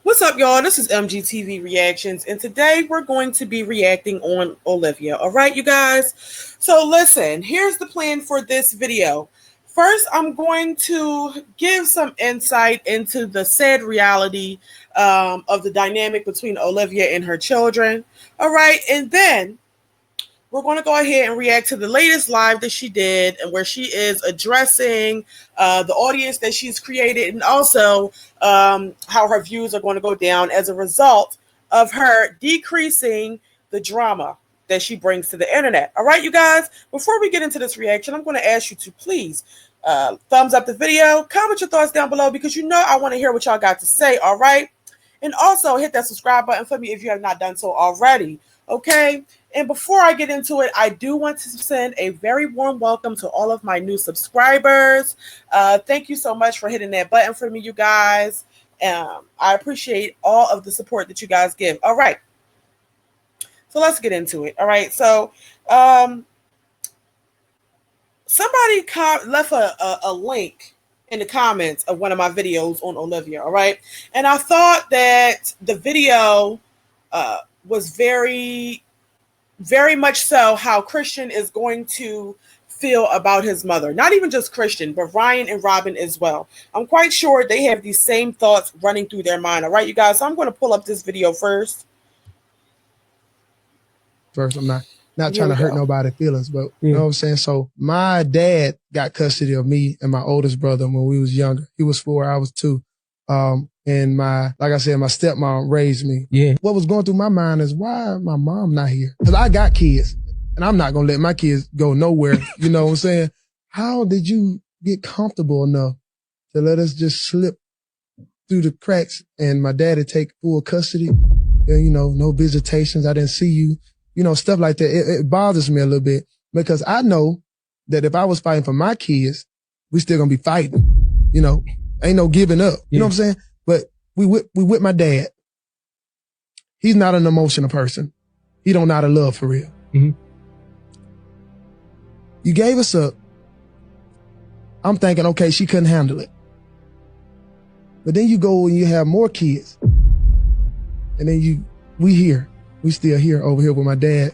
What's up, y'all? This is MGTV Reactions, and today we're going to be reacting on Olivia. All right, you guys? So, listen, here's the plan for this video. First, I'm going to give some insight into the sad reality of the dynamic between Olivia and her children. All right, and then we're going to go ahead and react to the latest live that she did and where she is addressing the audience that she's created and also how her views are going to go down as a result of her decreasing the drama that she brings to the internet. All right, you guys, before we get into this reaction, I'm going to ask you to please thumbs up the video, comment your thoughts down below because you know I want to hear what y'all got to say. All right. And also hit that subscribe button for me if you have not done so already. Okay. And before I get into it, I do want to send a very warm welcome to all of my new subscribers. Thank you so much for hitting that button for me, you guys. I appreciate all of the support that you guys give. All right. So let's get into it. All right. So somebody left a link in the comments of one of my videos on Olivia. All right. And I thought that the video was very much so how Christian is going to feel about his mother. Not even just Christian, but Ryan and Robin as well. I'm quite sure they have these same thoughts running through their mind. All right, you guys. So I'm going to pull up this video first. I'm not trying to hurt nobody's feelings, but you know what I'm saying? So my dad got custody of me and my oldest brother when we was younger. He was 4, I was 2. And like I said, my stepmom raised me. Yeah. What was going through my mind is why my mom not here? Cause I got kids and I'm not going to let my kids go nowhere. You know what I'm saying? How did you get comfortable enough to let us just slip through the cracks and my daddy take full custody? And, you know, no visitations. I didn't see you, you know, stuff like that. It bothers me a little bit because I know that if I was fighting for my kids, we still going to be fighting, you know, ain't no giving up. You know what I'm saying? But we with my dad. He's not an emotional person. He don't know how to love for real. Mm-hmm. You gave us up. I'm thinking, okay, she couldn't handle it. But then you go and you have more kids. And then we still here over here with my dad.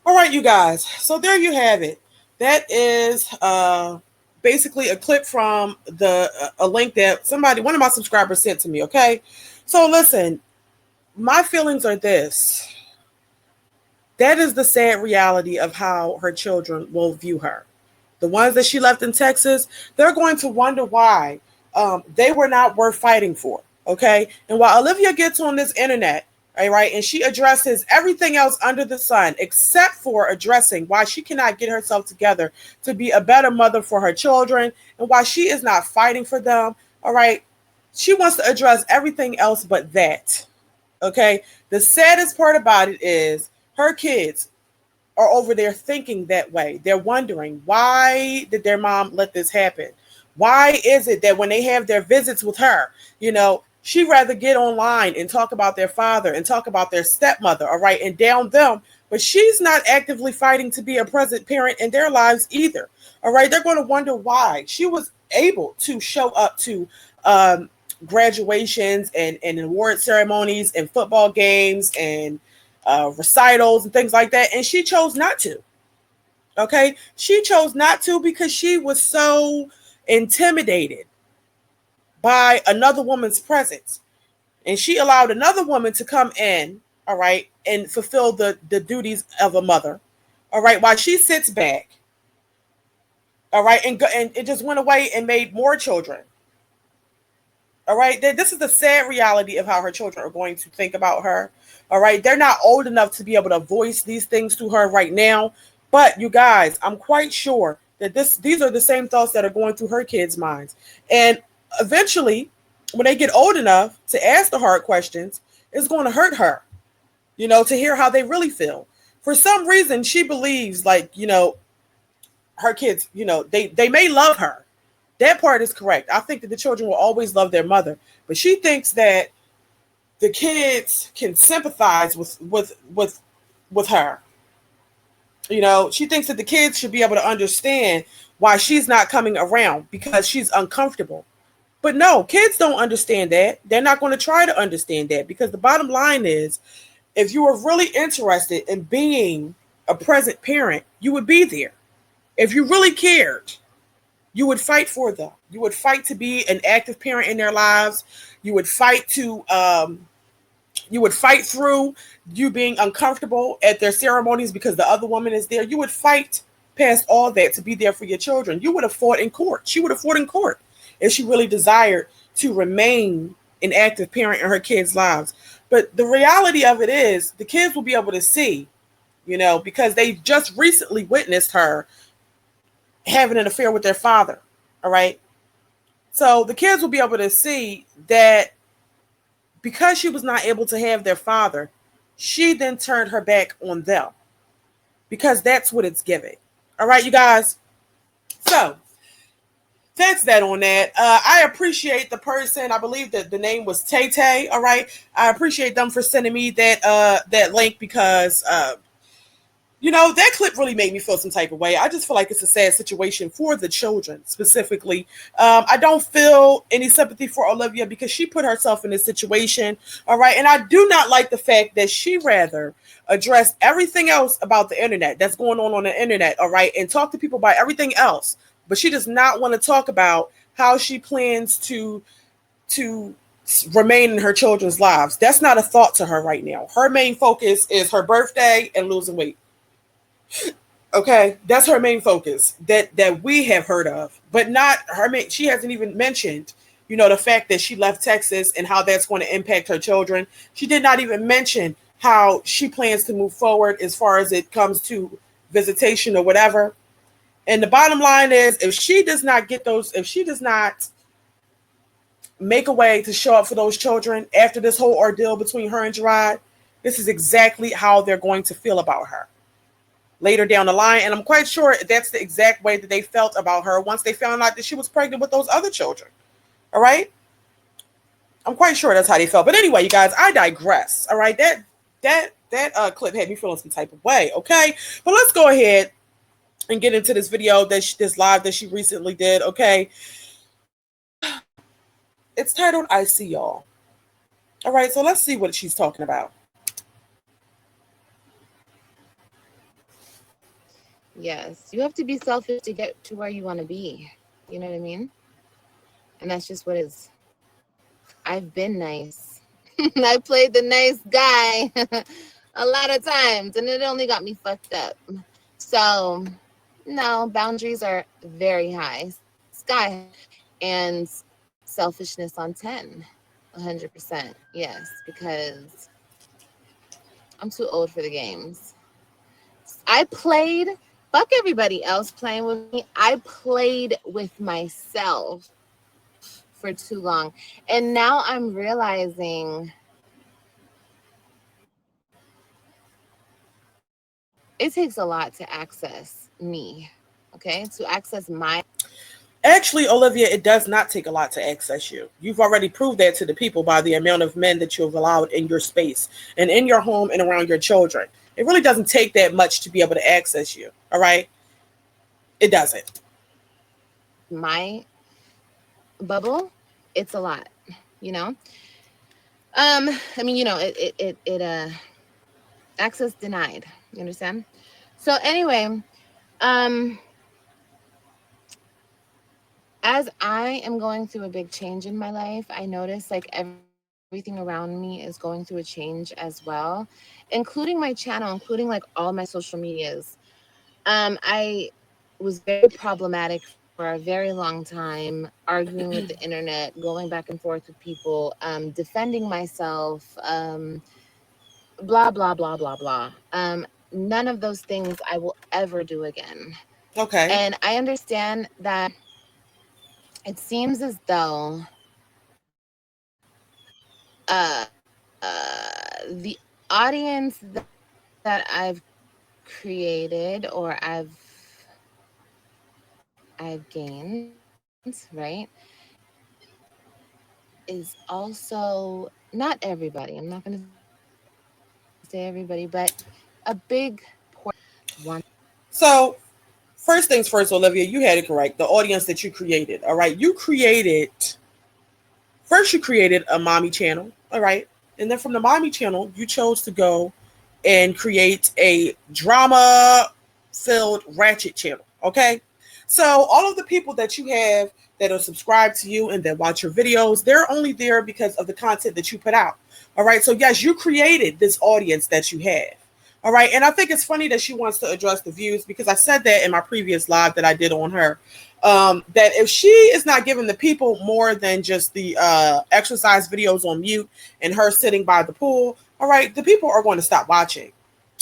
All right, you guys. So there you have it. That is basically a clip from a link that one of my subscribers sent to me. Okay. So listen, my feelings are this. That is the sad reality of how her children will view her. The ones that she left in Texas, they're going to wonder why they were not worth fighting for. Okay. And while Olivia gets on this internet, all right, and she addresses everything else under the sun except for addressing why she cannot get herself together to be a better mother for her children and why she is not fighting for them. All right. She wants to address everything else but that. Okay. The saddest part about it is her kids are over there thinking that way. They're wondering, why did their mom let this happen? Why is it that when they have their visits with her, you know, she'd rather get online and talk about their father and talk about their stepmother, all right, and down them. But she's not actively fighting to be a present parent in their lives either, all right? They're going to wonder why. She was able to show up to graduations and award ceremonies and football games and recitals and things like that, and she chose not to, okay? She chose not to because she was so intimidated by another woman's presence. And she allowed another woman to come in, all right, and fulfill the duties of a mother, all right, while she sits back, all right, and it just went away and made more children. All right, this is the sad reality of how her children are going to think about her. All right, they're not old enough to be able to voice these things to her right now. But you guys, I'm quite sure that these are the same thoughts that are going through her kids' minds. And eventually, when they get old enough to ask the hard questions, it's going to hurt her, you know, to hear how they really feel. For some reason, she believes, like, you know, her kids, you know, they may love her. That part is correct. I think that the children will always love their mother, but she thinks that the kids can sympathize with her. She thinks that the kids should be able to understand why she's not coming around because she's uncomfortable. But no, kids don't understand that. They're not going to try to understand that because the bottom line is if you were really interested in being a present parent, you would be there. If you really cared, you would fight for them. You would fight to be an active parent in their lives. You would fight to you would fight through you being uncomfortable at their ceremonies because the other woman is there. You would fight past all that to be there for your children. You would have fought in court. She would have fought in court if she really desired to remain an active parent in her kids' lives. But the reality of it is the kids will be able to see, because they just recently witnessed her having an affair with their father. All right. So the kids will be able to see that because she was not able to have their father, she then turned her back on them because that's what it's giving. All right, you guys. So that's that on that. I appreciate the person. I believe that the name was Tay Tay. All right, I appreciate them for sending me that link because that clip really made me feel some type of way. I just feel like it's a sad situation for the children specifically. I don't feel any sympathy for Olivia because she put herself in this situation. All right. And I do not like the fact that she rather addressed everything else about the internet that's going on the internet. All right. And talk to people about everything else. But she does not want to talk about how she plans to remain in her children's lives. That's not a thought to her right now. Her main focus is her birthday and losing weight. Okay, that's her main focus that we have heard of, but not her main. She hasn't even mentioned, the fact that she left Texas and how that's going to impact her children. She did not even mention how she plans to move forward as far as it comes to visitation or whatever. And the bottom line is, if she does not make a way to show up for those children after this whole ordeal between her and Gerard, this is exactly how they're going to feel about her later down the line. And I'm quite sure that's the exact way that they felt about her once they found out that she was pregnant with those other children. All right. I'm quite sure that's how they felt. But anyway, you guys, I digress. All right. That clip had me feeling some type of way. Okay. But let's go ahead and get into this video this live that she recently did. Okay. It's titled I See Y'all. All right. So let's see what she's talking about. Yes, you have to be selfish to get to where you want to be. You know what I mean? And that's just what is. I've been nice. I played the nice guy a lot of times, and it only got me fucked up. So, no, boundaries are very high, sky high, and selfishness on 10, 100%. Yes, because I'm too old for the games. I played, fuck everybody else playing with me. I played with myself for too long. And now I'm realizing it takes a lot to access me, okay? To access my. Actually, Olivia, it does not take a lot to access you. You've already proved that to the people by the amount of men that you've allowed in your space and in your home and around your children. It really doesn't take that much to be able to access you. All right? It doesn't. My bubble, it's a lot, you know? I mean, access denied. You understand? So anyway, as I am going through a big change in my life, I notice like everything around me is going through a change as well, including my channel, including like all my social medias. I was very problematic for a very long time, arguing with the internet, going back and forth with people, defending myself, blah blah blah blah blah. None of those things I will ever do again. Okay. And I understand that it seems as though the audience that I've created or I've gained, right, is also not everybody. I'm not going to say everybody, but a big portion wants So first things first, Olivia, you had it correct. The audience that you created, all right? You created a mommy channel, all right? And then from the mommy channel, you chose to go and create a drama filled ratchet channel, okay? So all of the people that you have that are subscribed to you and that watch your videos, they're only there because of the content that you put out. All right. So yes, you created this audience that you have. All right. And I think it's funny that she wants to address the views because I said that in my previous live that I did on her. That if she is not giving the people more than just the exercise videos on mute and her sitting by the pool, all right, the people are going to stop watching.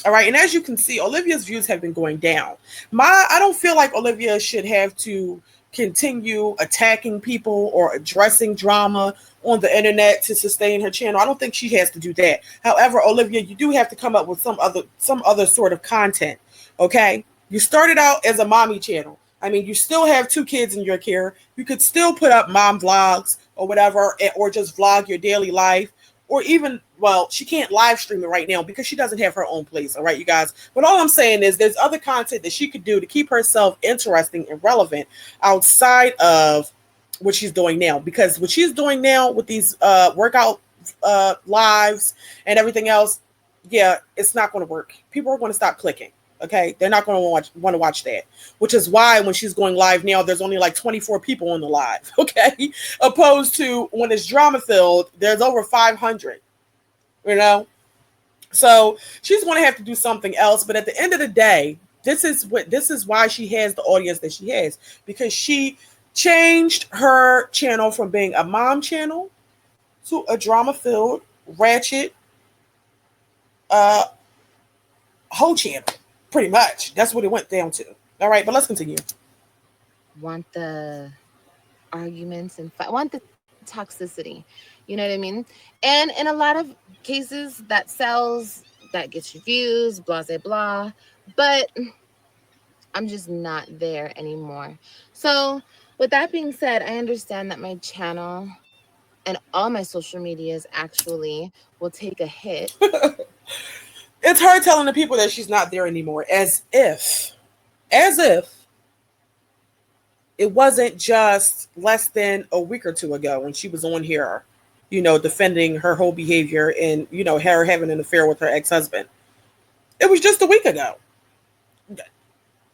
All right. And as you can see, Olivia's views have been going down. I don't feel like Olivia should have to continue attacking people or addressing drama on the internet to sustain her channel. I don't think she has to do that. However, Olivia, you do have to come up with some other sort of content. Okay? You started out as a mommy channel. I mean, you still have 2 kids in your care. You could still put up mom vlogs or whatever, or just vlog your daily life. Or even, well, she can't live stream it right now because she doesn't have her own place. All right, you guys. But all I'm saying is there's other content that she could do to keep herself interesting and relevant outside of what she's doing now. Because what she's doing now with these workout lives and everything else, yeah, it's not going to work. People are going to stop clicking. Okay, they're not going to want to watch that, which is why when she's going live now, there's only like 24 people on the live. Okay, opposed to when it's drama filled, there's over 500. You know, so she's going to have to do something else. But at the end of the day, this is why she has the audience that she has, because she changed her channel from being a mom channel to a drama filled ratchet whole channel. Pretty much. That's what it went down to. All right, but let's continue. Want the arguments and want the toxicity. You know what I mean? And in a lot of cases, that sells, that gets you views, blah, blah, blah. But I'm just not there anymore. So with that being said, I understand that my channel and all my social medias actually will take a hit. It's her telling the people that she's not there anymore, as if it wasn't just less than a week or 2 ago when she was on here, you know, defending her whole behavior and, you know, her having an affair with her ex-husband. It was just a week ago.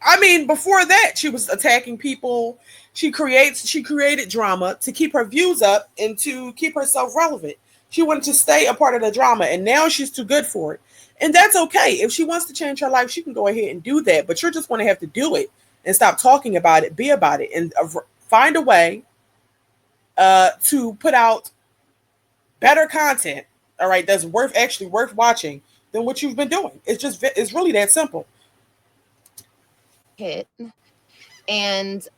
I mean, before that, she was attacking people. She created drama to keep her views up and to keep herself relevant. She wanted to stay a part of the drama, and now she's too good for it. And that's okay. If she wants to change her life, she can go ahead and do that. But you're just going to have to do it and stop talking about it, be about it, and find a way to put out better content. All right, that's worth watching than what you've been doing. It's really that simple. Hit. And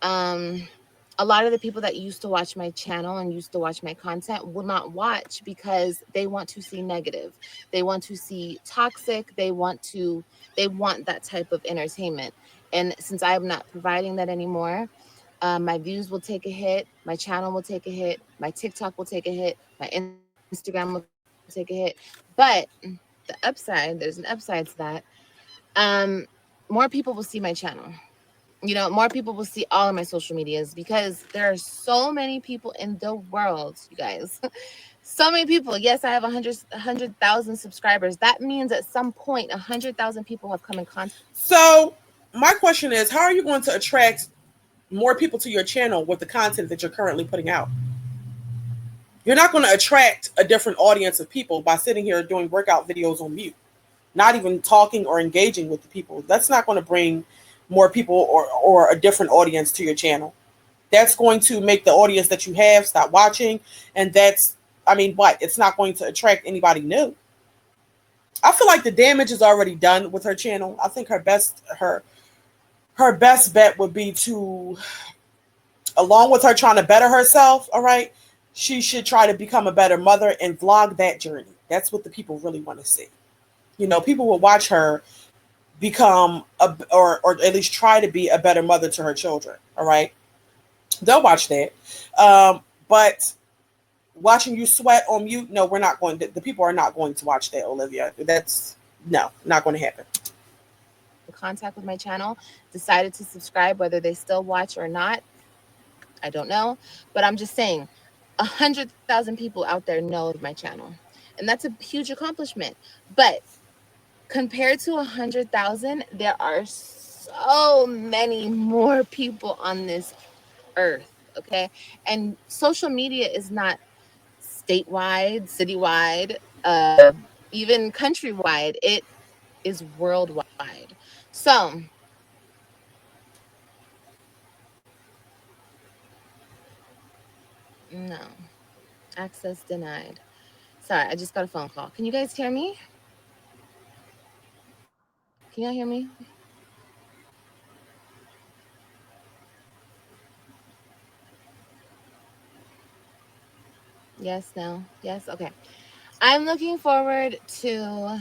a lot of the people that used to watch my channel and used to watch my content will not watch because they want to see negative. They want to see toxic. They want that type of entertainment. And since I'm not providing that anymore, my views will take a hit. My channel will take a hit. My TikTok will take a hit. My Instagram will take a hit. But the upside, there's an upside to that. More people will see my channel. You know, more people will see all of my social medias because there are so many people in the world, you guys. So many people. Yes, I have 100,000 subscribers. That means at some point, 100,000 people have come in contact. So my question is, how are you going to attract more people to your channel with the content that you're currently putting out? You're not going to attract a different audience of people by sitting here doing workout videos on mute, not even talking or engaging with the people. That's not going to bring more people or a different audience to your channel. That's going to make the audience that you have stop watching. And it's not going to attract anybody new. I feel like the damage is already done with her channel. I think her best bet would be to, along with her trying to better herself, all right, she should try to become a better mother and vlog that journey. That's what the people really want to see. You know, people will watch her become or at least try to be a better mother to her children. All right, they'll watch that. But watching you sweat on mute, no, we're not going to. The people are not going to watch that, Olivia. That's not going to happen. contact with my channel decided to subscribe, whether they still watch or not, I don't know. But I'm just saying, 100,000 people out there know of my channel, and that's a huge accomplishment. But compared to 100,000, there are so many more people on this earth. Okay, and social media is not statewide, citywide, even countrywide. It is worldwide. So no, access denied. Sorry, I just got a phone call. Can you guys hear me? Can y'all hear me? Yes, no, yes, okay. I'm looking forward to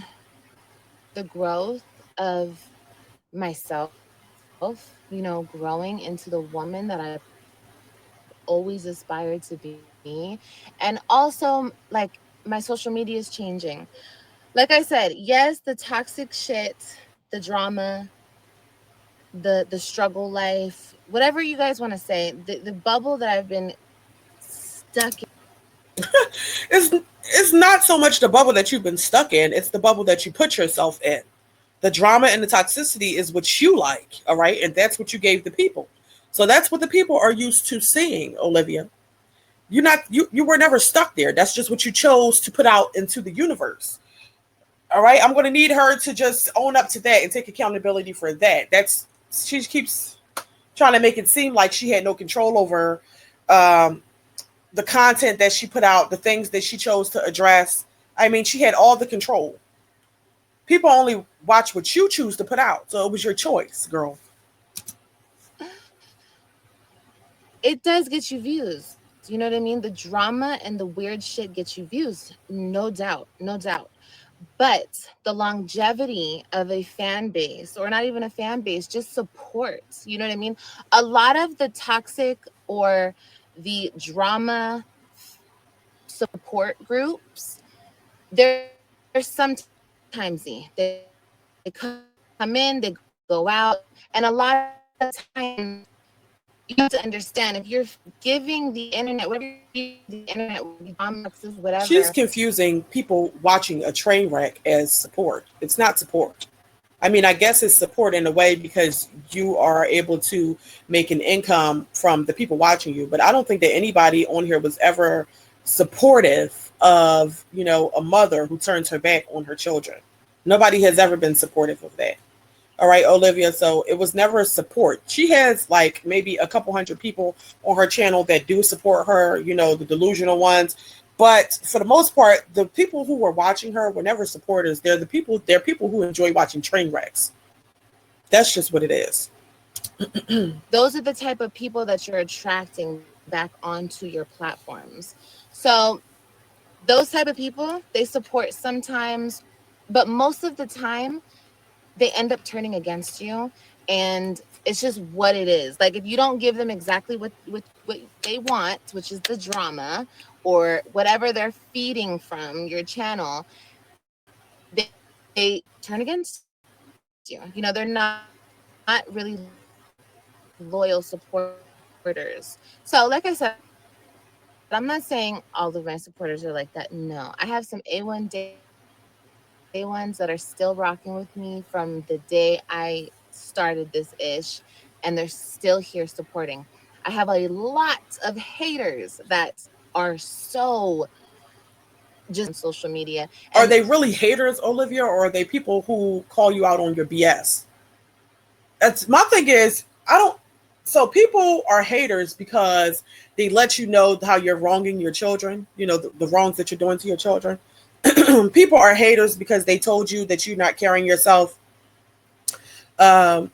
the growth of myself, growing into the woman that I've always aspired to be. And also, like, my social media is changing. Like I said, yes, the toxic shit, the drama, the struggle life, whatever you guys want to say, the bubble that I've been stuck It's not so much the bubble that you've been stuck in, it's the bubble that you put yourself in. The drama and the toxicity is what you like, all right? And that's what you gave the people. So that's what the people are used to seeing, Olivia. You were never stuck there. That's just what you chose to put out into the universe. All right? I'm going to need her to just own up to that and take accountability for that. That's she keeps trying to make it seem like she had no control over um the content that she put out, the things that she chose to address. I mean, she had all the control. People only watch what you choose to put out. So it was your choice, girl. it does get you views. You know what I mean? The drama and the weird shit gets you views. No doubt. No doubt. But the longevity of a fan base, or not even a fan base, just support. You know what I mean? A lot of the toxic or the drama support groups, they're sometimes they come in, they go out, and a lot of times you have to understand, if you're giving the internet, whatever you're giving the internet, whether it be drama, toxins, whatever. She's confusing people watching a train wreck as support. It's not support. I mean, I guess it's support in a way because you are able to make an income from the people watching you. But I don't think that anybody on here was ever supportive of, a mother who turns her back on her children. Nobody has ever been supportive of that. All right, Olivia. So it was never support. She has like maybe a couple hundred people on her channel that do support her, the delusional ones. But for the most part, the people who were watching her were never supporters. They're people who enjoy watching train wrecks. That's just what it is. Those are the type of people that you're attracting back onto your platforms. So those type of people, they support sometimes, but most of the time they end up turning against you, and it's just what it is. Like, if you don't give them exactly what they want, which is the drama or whatever they're feeding from your channel, they turn against you. They're not really loyal supporters. So like I said, I'm not saying all of my supporters are like that. No, I have some A1 day ones that are still rocking with me from the day I started this ish, and they're still here supporting. I have a lot of haters that are so just on social media. Are And they really haters, Olivia, or are they people who call you out on your BS? That's my thing is, I don't. So people are haters because they let you know how you're wronging your children, the wrongs that you're doing to your children. People are haters because they told you that you're not carrying yourself um,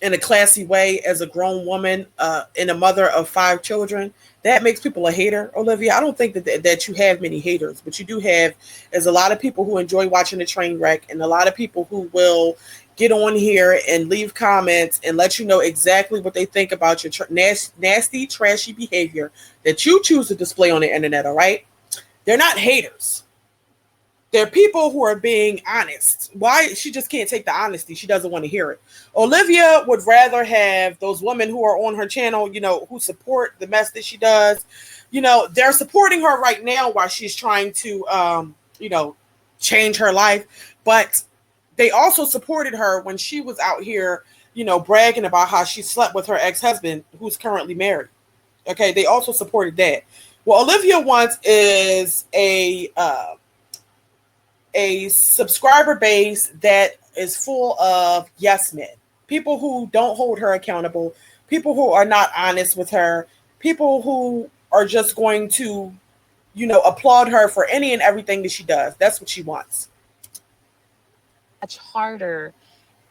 in a classy way as a grown woman and a mother of 5 children. That makes people a hater, Olivia. I don't think that you have many haters, but you do have, there's a lot of people who enjoy watching the train wreck, and a lot of people who will get on here and leave comments and let you know exactly what they think about your nasty, trashy behavior that you choose to display on the internet, all right? They're not haters. There are people who are being honest. Why? She just can't take the honesty. She doesn't want to hear it. Olivia would rather have those women who are on her channel, who support the mess that she does. They're supporting her right now while she's trying to, change her life. But they also supported her when she was out here, bragging about how she slept with her ex-husband who's currently married. Okay. They also supported that. What Olivia wants is a subscriber base that is full of yes men, people who don't hold her accountable, people who are not honest with her, people who are just going to, applaud her for any and everything that she does. That's what she wants. Much harder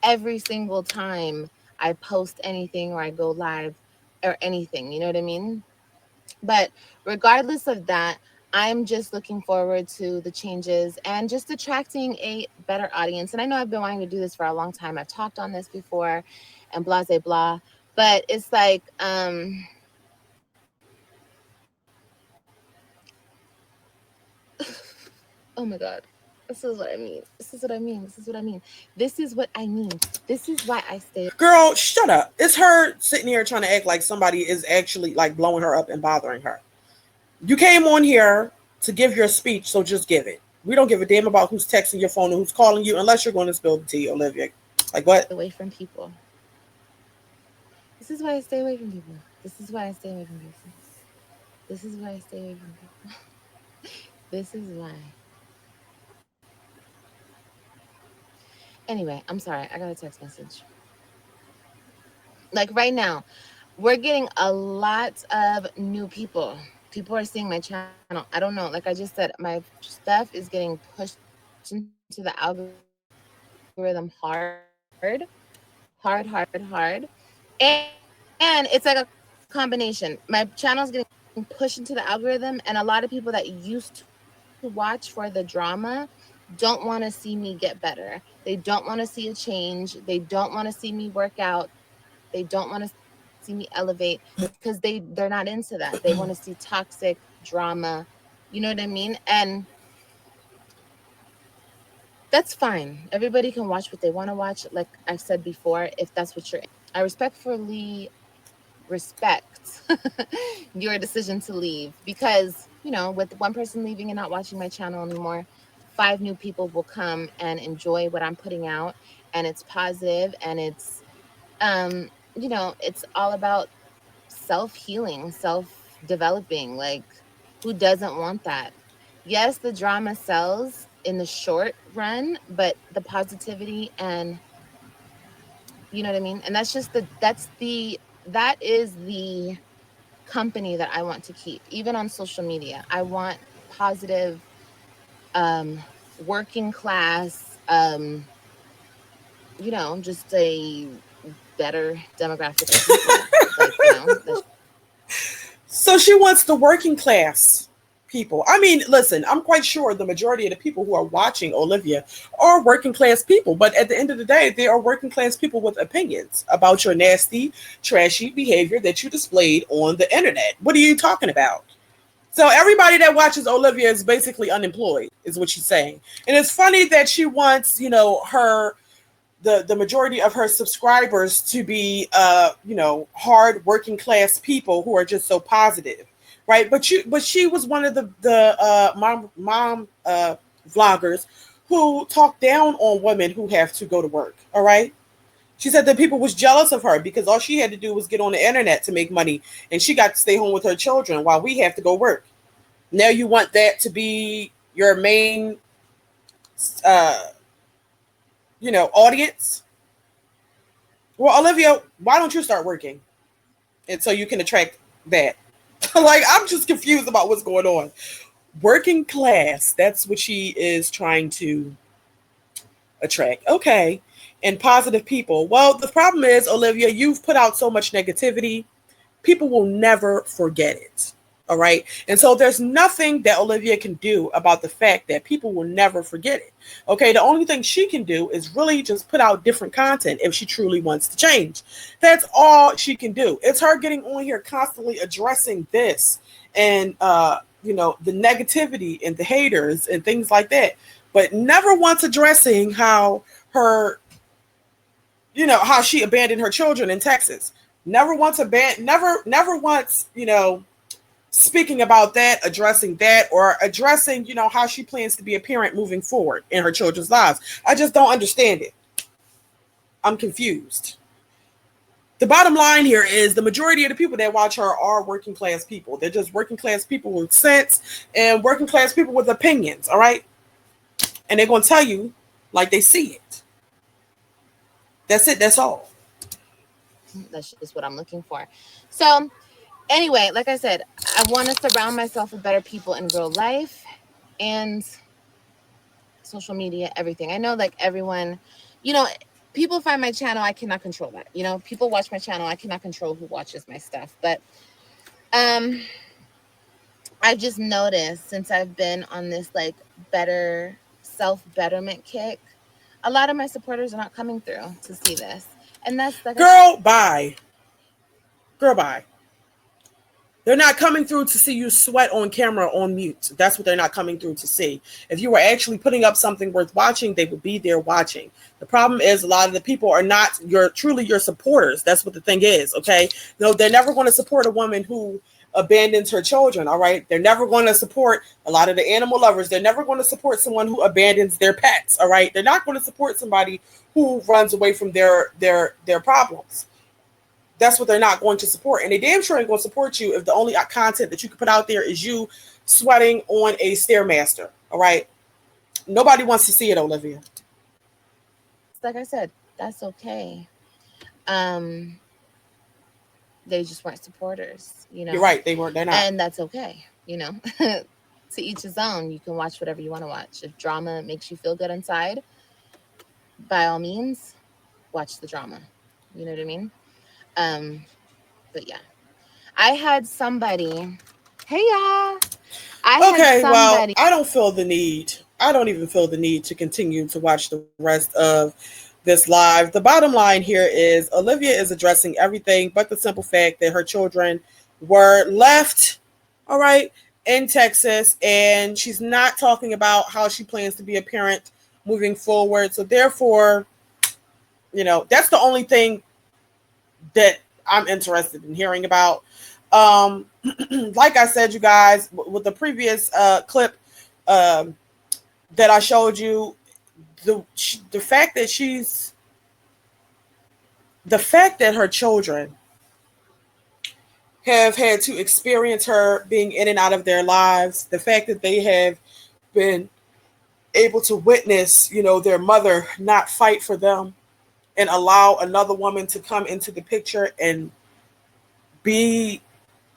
every single time I post anything or I go live or anything, you know what I mean? But regardless of that, I'm just looking forward to the changes and just attracting a better audience. And I know I've been wanting to do this for a long time. I've talked on this before and blah, blah, blah. But it's like, oh my God. This is what I mean. This is what I mean. This is what I mean. This is what I mean. This is why I stay. Girl, shut up. It's her sitting here trying to act like somebody is actually like blowing her up and bothering her. You came on here to give your speech, so just give it. We don't give a damn about who's texting your phone and who's calling you unless you're going to spill the tea, Olivia. Like what? Away from people. This is why I stay away from people. This is why I stay away from people. This is why I stay away from people. This is why. Anyway, I'm sorry. I got a text message. Like right now, we're getting a lot of new people. People are seeing my channel. I don't know. Like I just said, my stuff is getting pushed into the algorithm hard. And it's like a combination. My channel's getting pushed into the algorithm, and a lot of people that used to watch for the drama don't want to see me get better. They don't want to see a change. They don't want to see me work out. They don't want to see me elevate because they're not into that. They want to see toxic drama. You know what I mean? And that's fine. Everybody can watch what they want to watch. Like I said before, if that's what you're in. I respectfully respect your decision to leave because, with one person leaving and not watching my channel anymore, 5 new people will come and enjoy what I'm putting out, and it's positive, and it's it's all about self-healing, self-developing. Like, who doesn't want that? Yes, the drama sells in the short run, but the positivity and you know what I mean? And that's just that is the company that I want to keep. Even on social media, I want positive, working class, just a better demographic of people. Like, So she wants the working class people. I mean, listen, I'm quite sure the majority of the people who are watching Olivia are working class people, but at the end of the day, they are working class people with opinions about your nasty, trashy behavior that you displayed on the internet. What are you talking about? So everybody that watches Olivia is basically unemployed, is what she's saying. And it's funny that she wants, the majority of her subscribers to be hard working class people who are just so positive, right? But she was one of the mom vloggers who talked down on women who have to go to work. All right. She said that people was jealous of her because all she had to do was get on the internet to make money, and she got to stay home with her children while we have to go work. Now you want that to be your main audience. Well, Olivia, why don't you start working? And so you can attract that. Like, I'm just confused about what's going on. Working class, that's what she is trying to attract. Okay. And positive people. Well, the problem is, Olivia, you've put out so much negativity. People will never forget it. All right. And so there's nothing that Olivia can do about the fact that people will never forget it. Okay. The only thing she can do is really just put out different content if she truly wants to change. That's all she can do. It's her getting on here constantly addressing this and, the negativity and the haters and things like that. but never once addressing how her, how she abandoned her children in Texas. Never once never once, speaking about that, addressing that, or addressing, how she plans to be a parent moving forward in her children's lives. I just don't understand it. I'm confused. The bottom line here is the majority of the people that watch her are working class people. They're just working class people with sense and working class people with opinions, all right? And they're going to tell you like they see it. That's it. That's all. That's just what I'm looking for. So anyway, like I said, I want to surround myself with better people in real life and social media, everything. I know like everyone, people find my channel. I cannot control that. People watch my channel. I cannot control who watches my stuff. But I've just noticed since I've been on this like better self-betterment kick, a lot of my supporters are not coming through to see this. And that's like bye. Girl, bye. They're not coming through to see you sweat on camera on mute. That's what they're not coming through to see. If you were actually putting up something worth watching, they would be there watching. The problem is a lot of the people are not truly your supporters. That's what the thing is, okay? No, they're never going to support a woman who abandons her children, all right? They're never going to support a lot of the animal lovers. They're never going to support someone who abandons their pets, all right? They're not going to support somebody who runs away from their problems. That's what they're not going to support. And they damn sure ain't going to support you if the only content that you can put out there is you sweating on a Stairmaster. All right. Nobody wants to see it, Olivia. Like I said, that's okay. They just weren't supporters, You're right. They're not. And that's okay. To each his own. You can watch whatever you want to watch. If drama makes you feel good inside, by all means, watch the drama. You know what I mean? But yeah, I had somebody. Hey y'all. Well, I don't feel the need. I don't even feel the need to continue to watch the rest of this live. The bottom line here is Olivia is addressing everything but the simple fact that her children were left, all right, in Texas, and she's not talking about how she plans to be a parent moving forward. So therefore, that's the only thing that I'm interested in hearing about. Like I said, you guys, with the previous clip that I showed you, the fact that her children have had to experience her being in and out of their lives, the fact that they have been able to witness, their mother not fight for them and allow another woman to come into the picture and be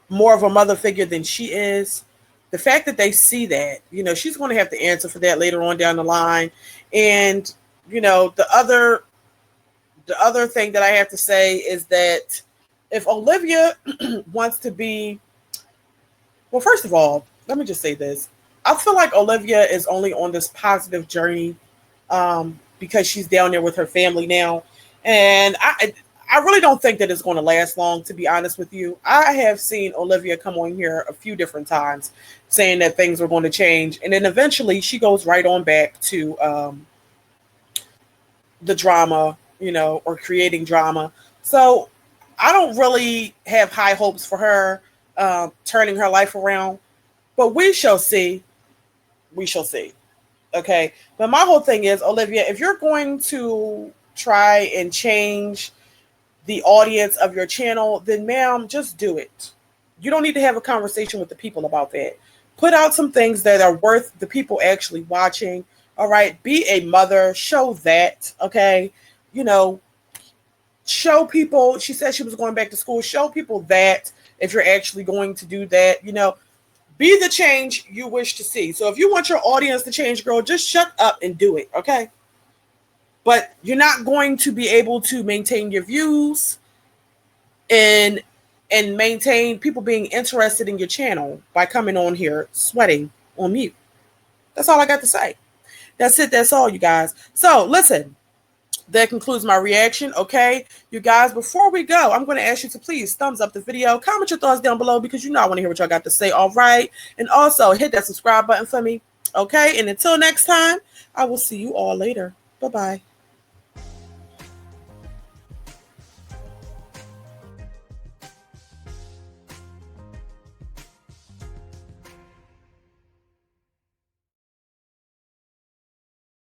more of a mother figure than she is. The fact that they see that, she's going to have to answer for that later on down the line. And, the other thing that I have to say is that if Olivia wants to be, well, first of all, let me just say this. I feel like Olivia is only on this positive journey because she's down there with her family now. And I really don't think that it's going to last long, to be honest with you. I have seen Olivia come on here a few different times saying that things were going to change. And then eventually she goes right on back to the drama, or creating drama. So I don't really have high hopes for her turning her life around. But we shall see. We shall see. Okay. But my whole thing is, Olivia, if you're going to try and change the audience of your channel, then ma'am, just do it. You don't need to have a conversation with the people about that. Put out some things that are worth the people actually watching. All right. Be a mother. Show that. Okay. Show people. She said she was going back to school. Show people that if you're actually going to do that, be the change you wish to see. So if you want your audience to change, girl, just shut up and do it. Okay. But you're not going to be able to maintain your views and maintain people being interested in your channel by coming on here sweating on mute. That's all I got to say. That's it. That's all, you guys. So listen, that concludes my reaction. Okay, you guys, before we go, I'm going to ask you to please thumbs up the video, comment your thoughts down below because I want to hear what y'all got to say. All right. And also hit that subscribe button for me. Okay, and until next time, I will see you all later. Bye bye.